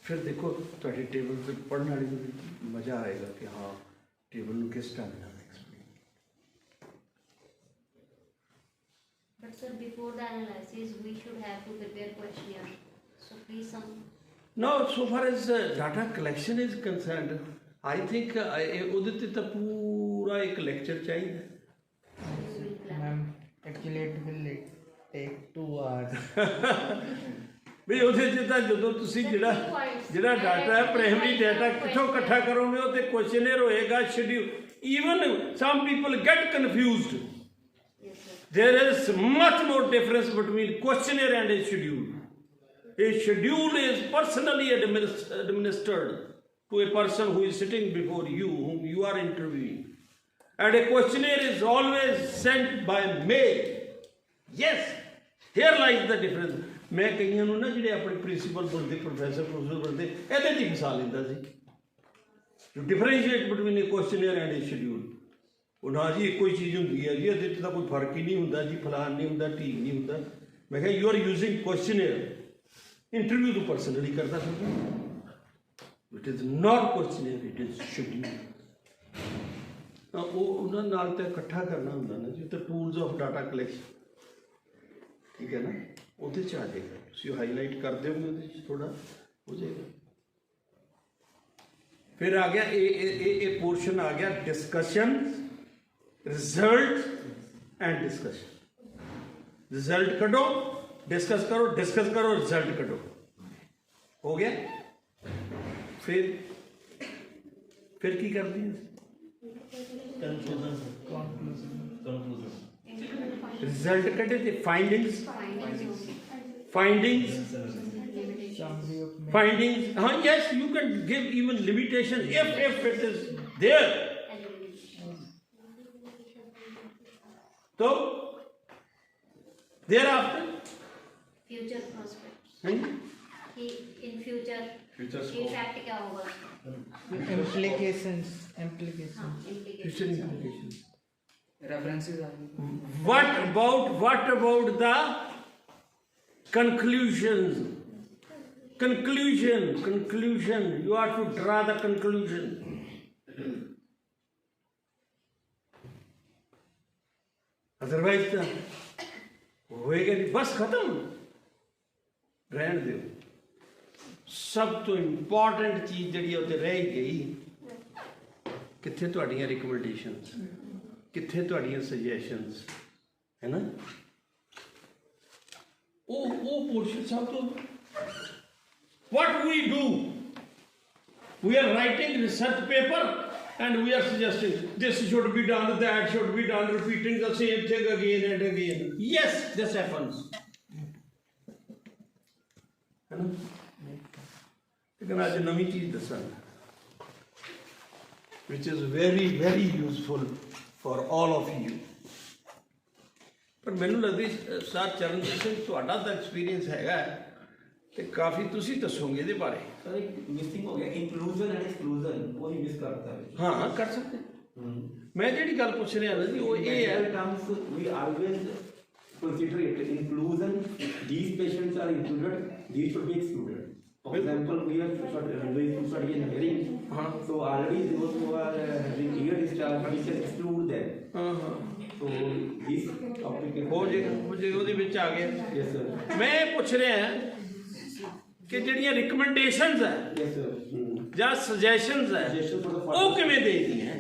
फिर देखो ਤੁਹਾਡੀ ਟੇਬਲ ਤੇ ਪੜ੍ਹਨ ਵਾਲੇ ਨੂੰ ਮਜ਼ਾ ਆਏਗਾ ਕਿ ਹਾਂ ਟੇਬਲ ਨੂੰ ਕਿਸ ਢੰਗ ਨਾਲ explain But sir, before the analysis, we should have to prepare questionnaire. So please some. Now, so far as data collection is concerned, I think ਉਹਦੇ ਤੇ ਤਾਂ ਪੂਰਾ ਇੱਕ ਲੈਕਚਰ ਚਾਹੀਦਾ Ma'am, actually it will take 2 hours. ਵੀ ਉਹਦੇ ਚ ਤਾਂ ਜਦੋਂ ਤੁਸੀਂ ਜਿਹੜਾ ਡਾਟਾ ਹੈ ਪ੍ਰਾਇਮਰੀ ਡਾਟਾ ਕਿੱਥੋਂ ਇਕੱਠਾ ਕਰੋਗੇ ਉਹ ਤੇ ਕੁਐਸਚਨਰ ਹੋਏਗਾ schedule even some people get confused there is much more difference between questionnaire and a schedule. A schedule is personally administered to a person who is sitting before you, whom you are interviewing. And a questionnaire is always sent by mail. Yes, here lies the difference. मैं कईयों ਨੂੰ ਨਾ ਜਿਹੜੇ ਆਪਣੇ principal ਬਣਦੇ professor ਬਣਦੇ ਇਹਦੇ ਦੀ ਮਿਸਾਲ ਲੈਂਦਾ ਸੀ to differentiate between a questionnaire and a schedule. ਉਹ ਨਾ ਜੀ ਇੱਕੋ ਹੀ ਚੀਜ਼ ਹੁੰਦੀ ਹੈ ਜੀ ਇਹਦੇ 'ਚ ਤਾਂ ਕੋਈ ਫਰਕ ਹੀ ਨਹੀਂ ਹੁੰਦਾ ਜੀ ਫਲਾਨ ਨਹੀਂ ਹੁੰਦਾ ਢੀਕ ਨਹੀਂ ਹੁੰਦਾ ਮੈਂ ਕਿਹਾ you are using questionnaire interview ਤੋਂ ਪਰਸਨਲੀ ਕਰਦਾ ਫਿਰ it is not questionnaire it is schedule ਉਹ ਉਹਨਾਂ ਨਾਲ ਤਾਂ ਇਕੱਠਾ ਕਰਨਾ ਹੁੰਦਾ ਨਾ ਜੀ ਤਾਂ ਟੂਲਸ ਆਫ ਡਾਟਾ ਕਲੈਕਸ਼ਨ ਠੀਕ ਹੈ ਨਾ ਉਹਦੇ 'ਚ ਆ ਜਾਏਗਾ ਤੁਸੀਂ ਹਾਈਲਾਈਟ ਕਰ ਦਿਓਗੇ ਉਹਦੇ 'ਚ ਥੋੜਾ ਹੋ ਜਾਏਗਾ फिर आ गया ए पोर्शन आ गया discussion result and discussion result कटो डिस्कस करो रिजल्ट कटो हो गया फिर की करती है रिजल्ट कटे थे findings Summary of findings yes you can give even limitation if it is there so thereafter Future prospects. हैं? कि in future इफेक्ट क्या होगा implications. हाँ future implications. implications References are what about the conclusion you have to draw the conclusion otherwise तो होएगा नहीं बस खत्म रहने दो सब तो इंपॉर्टेंट चीज जिहड़ी उत्ते रह गई कित्थे तुहाड़ियां रिकमेंडेशनस कित्थे तुहाड़ियां सजेशनस है ना वो पोर्शन सब तो what we do we are writing research paper and we are suggesting this should be done, that should be done, repeating the same thing again and again. Yes, this happens. है ना? लेकिन आज नवी चीज दसांगा which is very very useful for all of you. पर ਮੈਨੂੰ ਲੱਗਦਾ sir Charanjit Singh ਤੁਹਾਡਾ ਤਾਂ ਐਕਸਪੀਰੀਅੰਸ ਹੈਗਾ ਤੇ ਕਾਫੀ ਤੁਸੀਂ ਦੱਸੋਗੇ ਇਹਦੇ ਬਾਰੇ। सर एक मिसिंग हो गया इंक्लूजन एंड एक्सक्लूजन, वो ही मिस करता है। ਹਾਂ ਕਰ ਸਕਦੇ। ਮੈਂ ਜਿਹੜੀ ਗੱਲ ਪੁੱਛ ਰਿਹਾ ਨਾ ਜੀ ਉਹ ਇਹ ਹੈ terms we always consider it inclusion, these patients are included, these should be excluded. For example, we are going to study in hearing, so already those who are having ear discharge, we can exclude them. So this topic ਹੋ ਜੇ ਉਹਦੇ ਵਿੱਚ ਆ ਗਿਆ। yes sir, ਮੈਂ ਇਹ ਪੁੱਛ ਰਿਹਾ ਕਿ ਜਿਹੜੀਆਂ ਰਿਕਮੈਂਡੇਸ਼ਨਸ ਹੈ yes sir, ਜਾਂ ਸੁਜੈਸ਼ਨਸ ਹੈ suggestion for the ਉਹ ਕਿਵੇਂ ਦੇਦੀਆਂ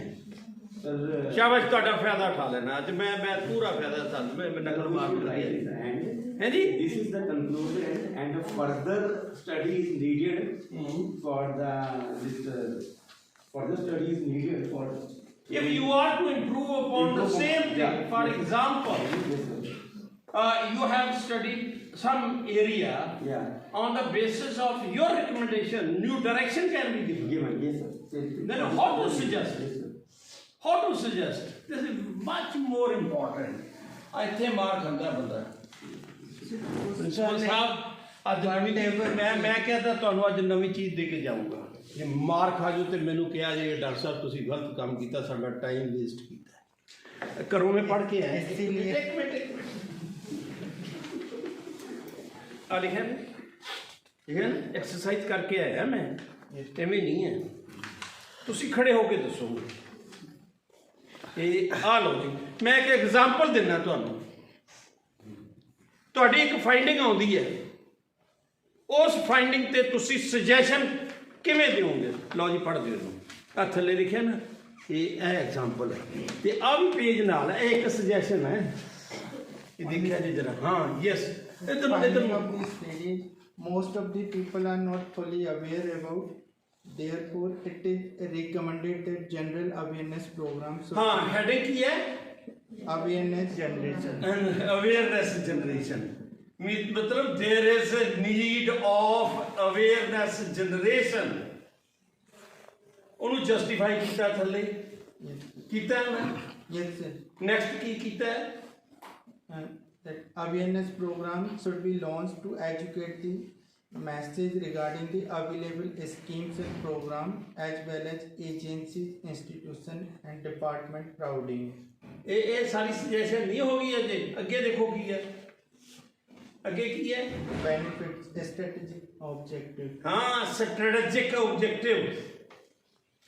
sir, ਸ਼ਾਬਾਸ਼ ਤੁਹਾਡਾ ਫਾਇਦਾ ਉਠਾ ਲੈਣਾ ਅੱਜ ਮੈਂ ਪੂਰਾ ਫਾਇਦਾ ਤੁਹਾਨੂੰ ਮੈਂ ਨਕਲ ਮਾਰ ਕੇ ਲਾਇਆ and ਹੈ ਜੀ। this is the conclusion and further study is needed for the further study is needed for If you are to improve upon the same thing, for example, yes sir, you have studied some area yeah on the basis of your recommendation, new direction can be given. given yes sir, Then how to suggest? yes sir, How to suggest? This is much more important. ਇੱਥੇ ਮਾਰ ਖਾਂਦਾ ਬੰਦਾ। Principal ਸਾਹਿਬ ਅੱਜ ਨਵੀਂ ਮੈਂ ਕਹਿੰਦਾ ਤੁਹਾਨੂੰ ਅੱਜ ਨਵੀਂ ਚੀਜ਼ ਦੇ ਕੇ ਜਾਊਂਗਾ। ਜੇ ਮਾਰ ਖਾ ਜਾਓ ਤੇ ਮੈਨੂੰ ਕਿਹਾ ਜੇ ਡਾਕਟਰ ਸਾਹਿਬ ਤੁਸੀਂ ਗਲਤ ਕੰਮ ਕੀਤਾ, ਸਾਡਾ ਟਾਈਮ ਵੇਸਟ ਕੀਤਾ। ਘਰੋਂ ਮੈਂ ਪੜ੍ਹ ਕੇ ਆਇਆ। ਇੱਕ ਮਿੰਟ ਆ ਲਿਖਿਆ ਨਾ, ਠੀਕ ਹੈ ਨਾ, ਐਕਸਰਸਾਈਜ਼ ਕਰਕੇ ਆਇਆ ਮੈਂ, ਐਵੇਂ ਨਹੀਂ ਹੈ। ਤੁਸੀਂ ਖੜੇ ਹੋ ਕੇ ਦੱਸੋਗੇ। ਇਹ ਆ ਲਓ ਜੀ, ਮੈਂ ਇੱਕ ਐਗਜ਼ਾਮਪਲ ਦਿੰਦਾ ਤੁਹਾਨੂੰ। ਤੁਹਾਡੀ ਇੱਕ ਫਾਈਂਡਿੰਗ ਆਉਂਦੀ ਹੈ, ਉਸ ਫਾਈਂਡਿੰਗ ਤੇ ਤੁਸੀਂ ਸੁਜੈਸ਼ਨ ਕਿਵੇਂ ਦਿਓਗੇ? ਲਓ ਜੀ ਪੜ੍ਹ ਦਿਓ ਇਹਨੂੰ। ਆ ਥੱਲੇ ਲਿਖਿਆ ਨਾ, ਇਹ ਐਗਜ਼ਾਮਪਲ ਹੈ ਤੇ ਆ ਵੀ ਪੇਜ ਨਾਲ ਹੈ। ਇਹ ਇੱਕ ਸੁਜੈਸ਼ਨ ਹੈ। ਇਹ ਦੇਖਿਆ ਜੀ ਜਰਾ। ਹਾਂ yes, Finding of this stage, most of the people are not fully aware about. Therefore, it is recommended that general awareness programs. ਹਾਂ ਹੈਡਿੰਗ ਕੀ ਹੈ? Awareness generation. Awareness generation. मतलब there is a need of awareness generation. ਉਹਨੂੰ justify ਕੀਤਾ ਥੱਲੇ ਕੀਤਾ ਮੈਂ। Yes sir. Next ਕੀ ਕੀਤਾ? That awareness program should be launched to educate the message regarding the available schemes and program as well as agencies, institutions and department crowding. ਇਹ ਸਾਰੀ suggestion ਨਹੀਂ ਹੋ ਗਈ ਅਜੇ। ਅੱਗੇ ਦੇਖੋ ਕੀ ਹੈ, ਅੱਗੇ ਕੀ ਹੈ? Benefits, strategic objective. ਹਾਂ ਸਟ੍ਰੈਟੇਜਿਕ ਆਬਜੈਕਟਿਵ।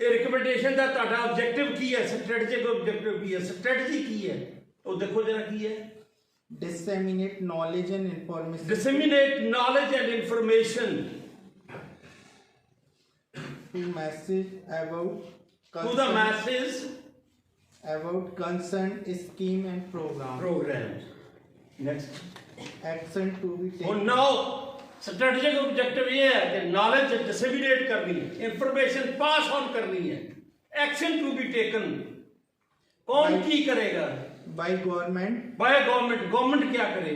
ਇਹ ਰਿਕਮੈਂਡੇਸ਼ਨ ਦਾ ਤੁਹਾਡਾ ਆਬਜੈਕਟਿਵ ਕੀ ਹੈ? ਸਟ੍ਰੈਟੇਜਿਕ ਆਬਜੈਕਟਿਵ ਕੀ ਹੈ? ਸਟ੍ਰੈਟਜੀ ਕੀ ਹੈ? ਉਹ ਦੇਖੋ ਜਰਾ ਕੀ ਹੈ। Disseminate knowledge and information. Disseminate knowledge and information To message about to the masses. about concerned scheme and program. Programs. Next. Action to be Oh, taken. now strategic objective ये है कि knowledge disseminate करनी है, information pass on करनी है, action to be taken. कौन की करेगा? By government. By government. Government क्या करे?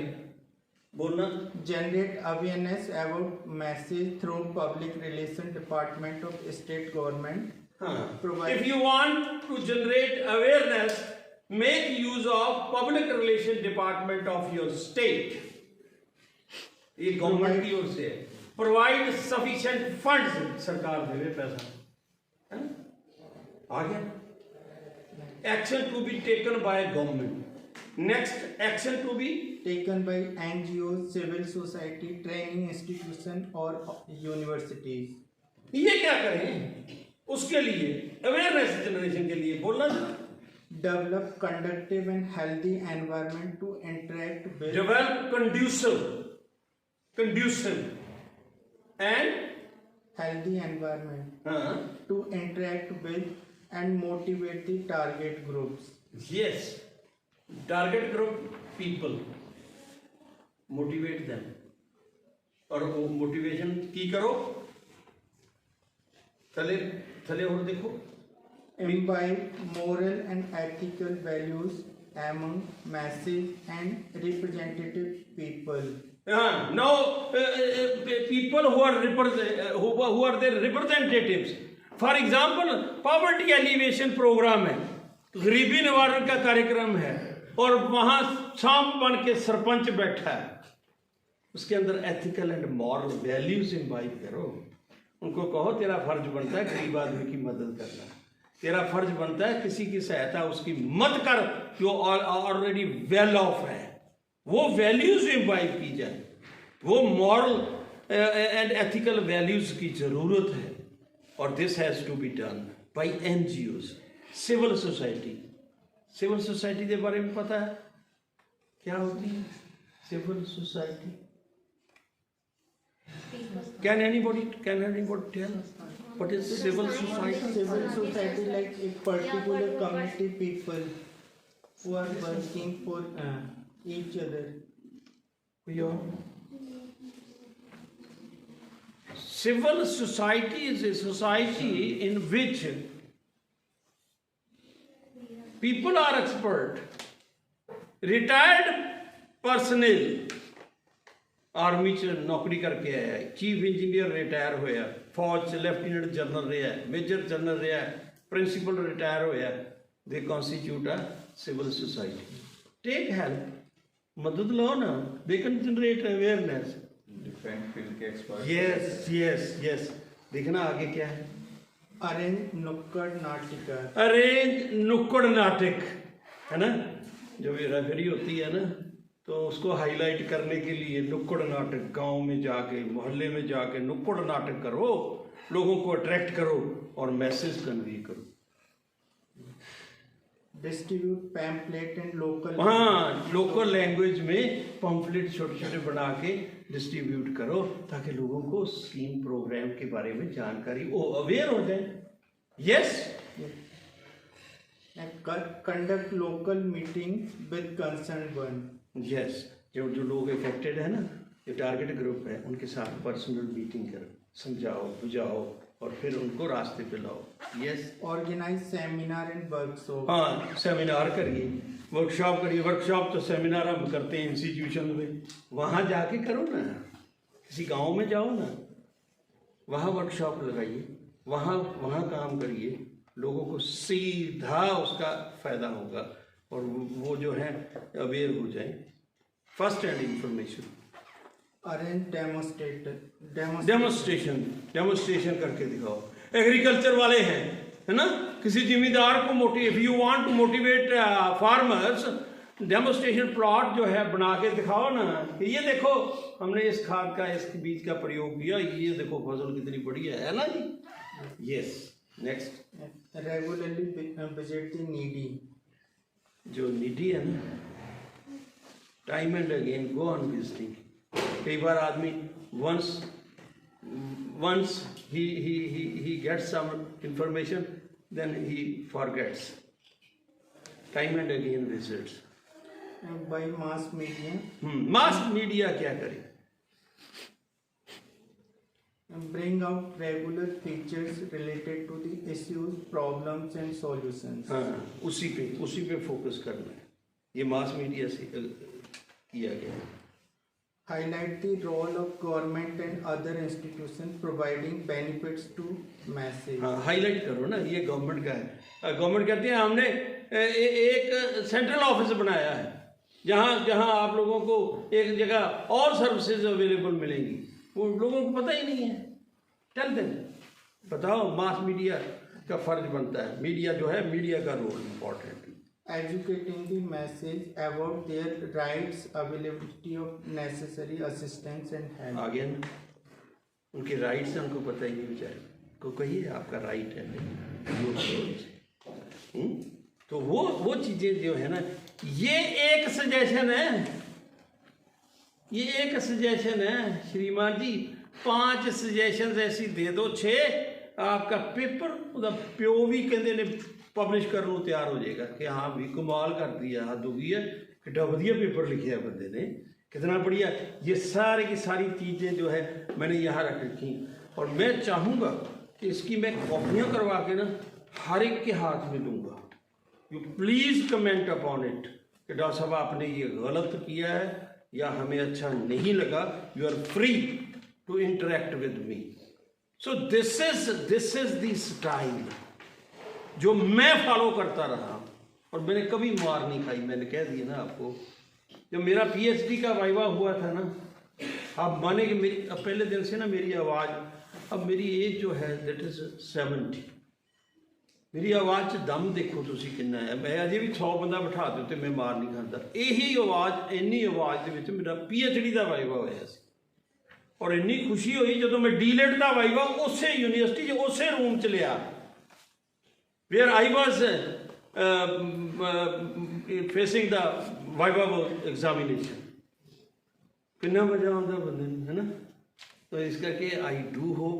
बोलना। Generate awareness about message through public relation department of state government. हाँ. Provide. If you want to generate awareness, make use of public relation department of your state. ये government की ओर से है। Provide sufficient funds, सरकार देवे पैसा, है ना? आ गया। Action to be taken by government. Next, action to be Taken by NGOs, civil society, training institution or universities. ये क्या करें? उसके लिए अवेयरनेस जनरेशन के लिए बोलना। Develop conducive and healthy environment to interact with. Develop conducive and Healthy environment हाँ, to interact with and motivate the target groups. yes, target group people, motivate them, और वो मोटिवेशन की करो। थले थले और देखो imbibe moral and ethical values among masses and representative people. Now, people who are who are their representatives. For example, poverty alleviation program है, गरीबी निवारण का कार्यक्रम है, और वहाँ सांप बन के सरपंच बैठा है, उसके अंदर ethical and moral values imbibe करो। उनको कहो तेरा फर्ज बनता है गरीब आदमी की मदद करना, तेरा फर्ज बनता है किसी की सहायता उसकी मत कर जो ऑलरेडी वेल ऑफ है, वो वैल्यूज इम्बाइब की जाए, वो मॉरल एंड एथिकल वैल्यूज की जरूरत है। और this has to be done by NGOs, civil society. Civil society के बारे में पता है क्या होती है civil society? Can anybody tell what is civil society? Civil society like a particular community people who are working for each other. Yeah. Civil society is a society in which people are expert, retired personnel, army च नौकरी करके आया है, chief engineer retire होया, फौज च lieutenant general रहा है, मेजर जनरल रहा है, प्रिंसीपल रिटायर होया, they constitute a civil society. Take help, मदद लो ना, they can generate awareness. Different field के एक्सपर्ट। Yes yes yes. देखना आगे क्या है? अरेंज नुक्कड़ नाटिका। अरेंज नुक्कड़ नाटक है ना, जो भी रेफरी होती है ना, तो उसको हाईलाइट करने के लिए नुक्कड़ नाटक, गांव में जाके मोहल्ले में जाके नुक्कड़ नाटक करो, लोगों को अट्रैक्ट करो और मैसेज कन्वे करो। डिस्ट्रीब्यूट पैम्पलेट एंड लोकल, हाँ, लोकल लैंग्वेज में पम्फलेट छोटे छोटे बना के डिस्ट्रीब्यूट करो ताकि लोगों को स्कीम प्रोग्राम के बारे में जानकारी, वो अवेयर हो जाए। Yes. Conduct local meeting with concern one. Yes, जो लोग अफेक्टेड है ना, जो टारगेट ग्रुप है, उनके साथ पर्सनल मीटिंग करो, समझाओ बुझाओ और फिर उनको रास्ते पे लाओ। Yes. Organise seminar and workshop. हाँ, सेमिनार करिए, वर्कशॉप करिए। वर्कशॉप तो सेमिनार हम करते हैं इंस्टीट्यूशन में, वहाँ जाके करो ना, किसी गांव में जाओ ना, वहाँ वर्कशॉप लगाइए, वहाँ काम करिए, लोगों को सीधा उसका फायदा होगा और वो जो है अवेयर हो जाए। First hand information. Arrange demonstration करके दिखाओ। एग्रीकल्चर वाले हैं, है ना, किसी जिम्मेदार को if you want to motivate farmers, demonstration plot जो है बना के दिखाओ ना कि ये देखो हमने इस खाद का, इस बीज का प्रयोग किया, ये देखो फसल कितनी बढ़िया है ना जी। Yes. Next. Regularly visit the needy. जो नीडी है ना, time and again go on visiting. कई बार आदमी once he gets some information, then he forgets. Time and again visits. By mass media. Mass media क्या करे? Bring out regular features related to the issues, problems and solutions. हाँ, उसी पे focus करना है। ये मास मीडिया से किया गया है। Highlight the role of government and other institutions providing benefits to masses. हाँ, हाईलाइट करो ना, ये गवर्नमेंट का है। गवर्नमेंट कहती है हमने एक सेंट्रल ऑफिस बनाया है जहाँ आप लोगों को एक जगह ऑल सर्विसेज अवेलेबल मिलेंगी, वो लोगों को पता ही नहीं है। टेल देम, बताओ। मास मीडिया का फर्ज बनता है, मीडिया जो है, मीडिया का role important. Educating the masses about their rights, availability of necessary assistance and help. आगे ना, उनके राइट्स हैं, उनको पता ही नहीं बेचारे को। कहिए आपका राइट है तो वो चीज़ें जो है ना, ये एक सजेशन है, श्रीमान जी। 5 सजेशन ऐसी दे दो, 6 आपका पेपर ਉਹਦਾ ਪਿਓ भी कहते ने पब्लिश करने को तैयार हो जाएगा कि हाँ भी कमाल कर दिया, हद हो गई है, कितना बढ़िया पेपर लिखा है बंदे ने, कितना बढ़िया। ये सारी की सारी चीज़ें जो है मैंने यहाँ रख रखी और मैं चाहूँगा कि इसकी मैं कॉपियाँ करवा के ना हर एक के हाथ में दूंगा। You please comment upon it कि डॉक्टर साहब आपने ये गलत किया है या हमें अच्छा नहीं लगा। You are free to interact with me. So this is the style जो मैं फॉलो करता रहा और मैंने कभी मार नहीं खाई। मैंने कह दिया ना आपको, जब मेरा PhD का वाइवा हुआ था ना, आप माने कि मेरी अब पहले दिन से ना मेरी आवाज़, अब मेरी एज जो है दैट इज़ 70, मेरी आवाज़ 'ਚ दम देखो तुसी कितना है। मैं अजे भी 100 बंदा बिठा दो तो मैं मार नहीं खाता। यही आवाज़, इन्नी आवाज़ के मेरा PhD का वाइवा होया सी और इन्नी खुशी हुई जो मैं D.Litt का वाइवा उस यूनिवर्सिटी उस रूम च लिया where I was facing the viva examination. कितना मजा आता बंदे ਨੂੰ, है ना। तो इस करके आई डू होप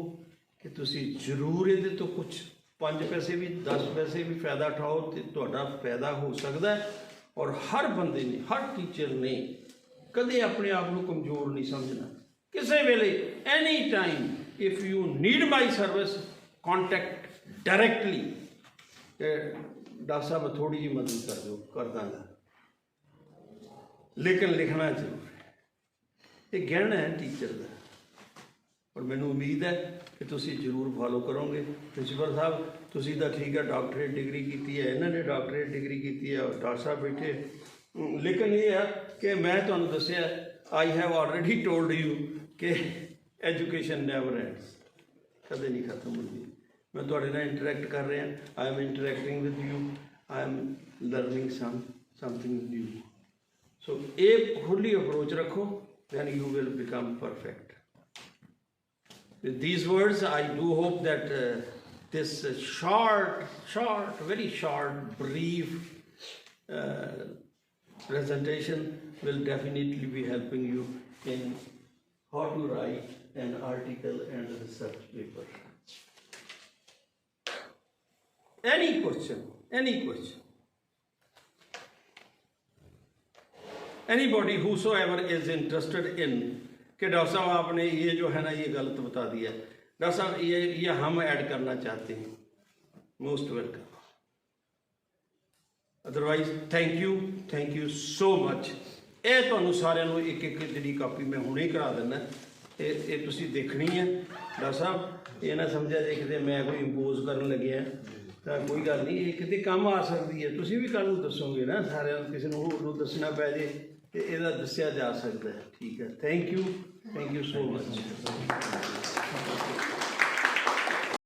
कि तुसी जरूर ये तो कुछ 5 पैसे भी 10 पैसे भी फायदा उठाओ तो तुहाडा फायदा हो सकता है। और हर बंदे ने, हर टीचर ने कदे अपने आप को कमज़ोर नहीं समझना। किसी वेले any time if you need my service contact directly, doctor साहब थोड़ी जी मदद कर दो, कर दांगा, लेकिन लिखना जरूर है। ये गहना है टीचर का और मैनू उम्मीद है कि तुसी जरूर फॉलो करोगे। प्रिंसीपल साहब तुसी तो ठीक है डॉक्टरेट डिग्री की है, इन्होंने डॉक्टरेट डिग्री की है और डॉक्टर साहब बैठे, लेकिन ये है कि मैं तुहानू दस्सिया, I have already told you कि एजुकेशन नैवर एंड्स, कदे नहीं खत्म होती। मैं तुहाडे नाल इंटरैक्ट कर रहा, I am interacting with you, I am learning something new. So ये खुली अप्रोच रखो, then you will become perfect. With these words, I do hope that this very short, brief presentation will definitely be helping you in how to write an article and a research paper. Any question, anybody whosoever is interested in कि doctor साहब आपने ये जो है ना ये गलत बता दिया, डॉक्टर साहब ये हम ऐड करना चाहते हैं, most welcome. Otherwise thank you so much. ये तुहानू सारिਆਂ ਨੂੰ एक ਜਿਹੜੀ ਕਾਪੀ मैं ਹੁਣੇ करा देना, ये तुसी देखनी है। डॉक्टर साहब ये ना समझा जे कि मैं कोई इंपोज करन लग्या ਤਾਂ कोई गल नहीं, ये किते काम आ सकती है। तुसी भी कल दसोगे ना, सारे किसी ਨੂੰ ਹੋਰ ਨੂੰ दसना पै जे कि ਇਹਦਾ ਦੱਸਿਆ जा सकता है। ठीक है, थैंक यू सो मच।